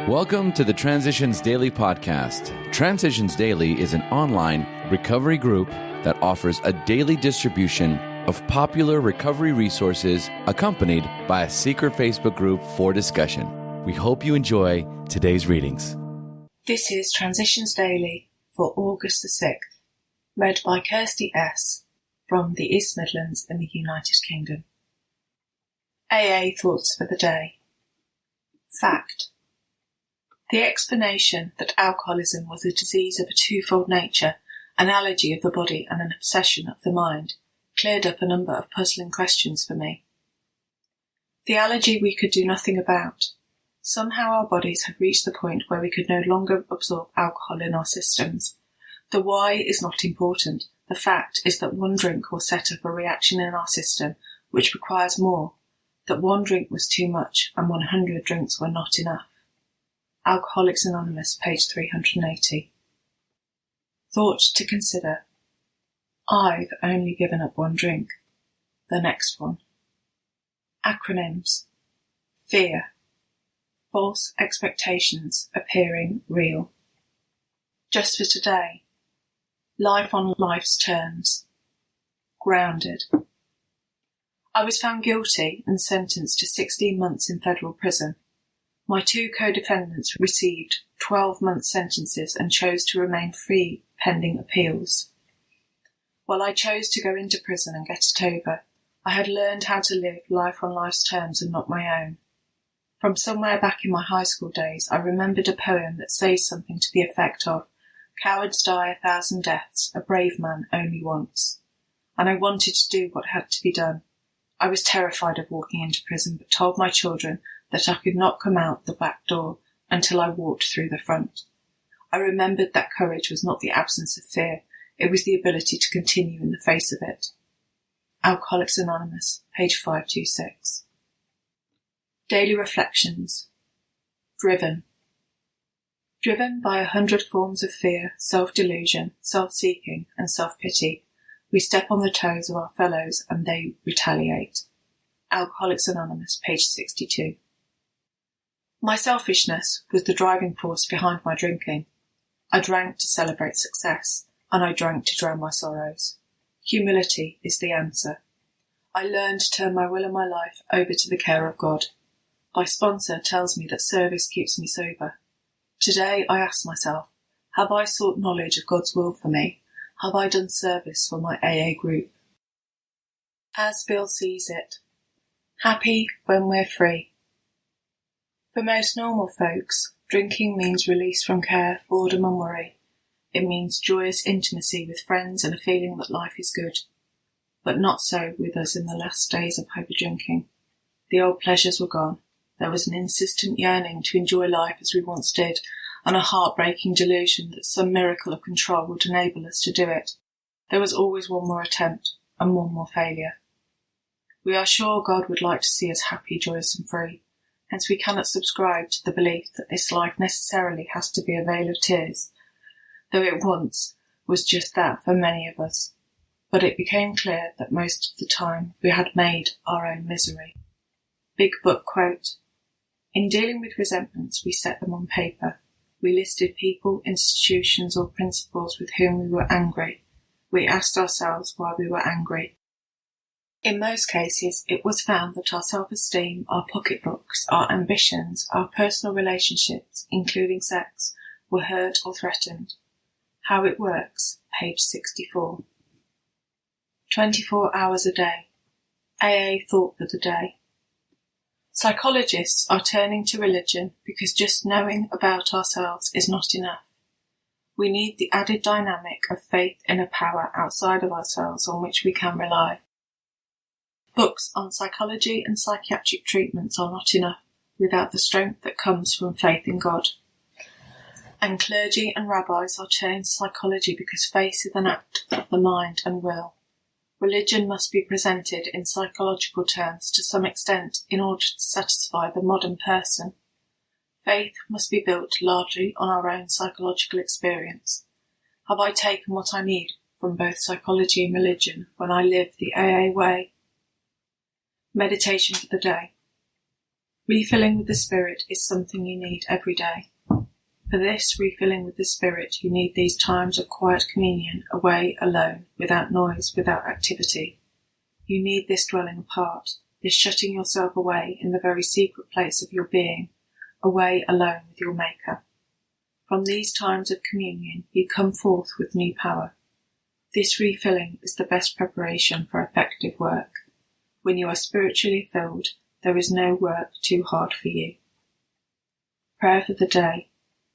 Welcome to the Transitions Daily podcast. Transitions Daily is an online recovery group that offers a daily distribution of popular recovery resources accompanied by a secret Facebook group for discussion. We hope you enjoy today's readings. This is Transitions Daily for August the 6th, read by Kirsty S. from the East Midlands in the United Kingdom. AA Thoughts for the Day. Fact. The explanation that alcoholism was a disease of a twofold nature, an allergy of the body and an obsession of the mind, cleared up a number of puzzling questions for me. The allergy we could do nothing about. Somehow our bodies had reached the point where we could no longer absorb alcohol in our systems. The why is not important. The fact is that one drink will set up a reaction in our system which requires more, that one drink was too much and 100 drinks were not enough. Alcoholics Anonymous, page 380. Thought to consider. I've only given up one drink. The next one. Acronyms. Fear. False expectations appearing real. Just for today. Life on life's terms. Grounded. I was found guilty and sentenced to 16 months in federal prison. My two co-defendants received 12-month sentences and chose to remain free pending appeals. While I chose to go into prison and get it over, I had learned how to live life on life's terms and not my own. From somewhere back in my high school days, I remembered a poem that says something to the effect of, "Cowards die 1,000 deaths, a brave man only once." And I wanted to do what had to be done. I was terrified of walking into prison, but told my children that I could not come out the back door until I walked through the front. I remembered that courage was not the absence of fear, it was the ability to continue in the face of it. Alcoholics Anonymous, page 526. Daily Reflections. Driven. Driven by 100 forms of fear, self-delusion, self-seeking and self-pity, we step on the toes of our fellows and they retaliate. Alcoholics Anonymous, page 62. My selfishness was the driving force behind my drinking. I drank to celebrate success, and I drank to drown my sorrows. Humility is the answer. I learned to turn my will and my life over to the care of God. My sponsor tells me that service keeps me sober. Today I ask myself, have I sought knowledge of God's will for me? Have I done service for my AA group? As Bill sees it. Happy when we're free. For most normal folks, drinking means release from care, boredom and worry. It means joyous intimacy with friends and a feeling that life is good. But not so with us in the last days of over-drinking. The old pleasures were gone. There was an insistent yearning to enjoy life as we once did, and a heartbreaking delusion that some miracle of control would enable us to do it. There was always one more attempt, and one more failure. We are sure God would like to see us happy, joyous and free. Hence we cannot subscribe to the belief that this life necessarily has to be a vale of tears, though it once was just that for many of us. But it became clear that most of the time we had made our own misery. Big Book quote. In dealing with resentments, we set them on paper. We listed people, institutions or principles with whom we were angry. We asked ourselves why we were angry. In most cases, it was found that our self-esteem, our pocketbooks, our ambitions, our personal relationships, including sex, were hurt or threatened. How it works, page 64. 24 hours a day. AA Thought for the Day. Psychologists are turning to religion because just knowing about ourselves is not enough. We need the added dynamic of faith in a power outside of ourselves on which we can rely. Books on psychology and psychiatric treatments are not enough without the strength that comes from faith in God. And clergy and rabbis are turning to psychology because faith is an act of the mind and will. Religion must be presented in psychological terms to some extent in order to satisfy the modern person. Faith must be built largely on our own psychological experience. Have I taken what I need from both psychology and religion when I live the AA way? Meditation for the day. Refilling with the Spirit is something you need every day. For this refilling with the Spirit, you need these times of quiet communion, away, alone, without noise, without activity. You need this dwelling apart, this shutting yourself away in the very secret place of your being, away, alone with your Maker. From these times of communion, you come forth with new power. This refilling is the best preparation for effective work. When you are spiritually filled, there is no work too hard for you. Prayer for the day.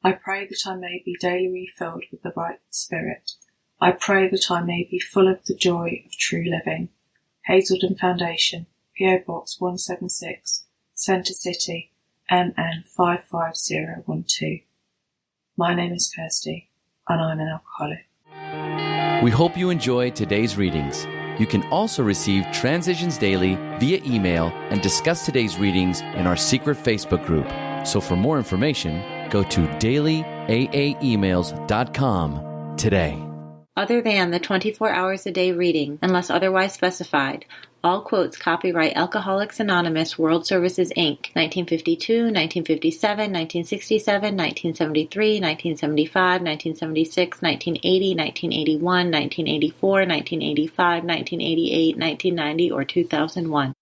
I pray that I may be daily refilled with the right spirit. I pray that I may be full of the joy of true living. Hazelden Foundation, PO Box 176, Centre City, MN 55012. My name is Kirsty, and I'm an alcoholic. We hope you enjoyed today's readings. You can also receive Transitions Daily via email and discuss today's readings in our secret Facebook group. So for more information, go to dailyaaemails.com today. Other than the 24 hours a day reading, unless otherwise specified, all quotes copyright Alcoholics Anonymous World Services, Inc., 1952, 1957, 1967, 1973, 1975, 1976, 1980, 1981, 1984, 1985, 1988, 1990, or 2001.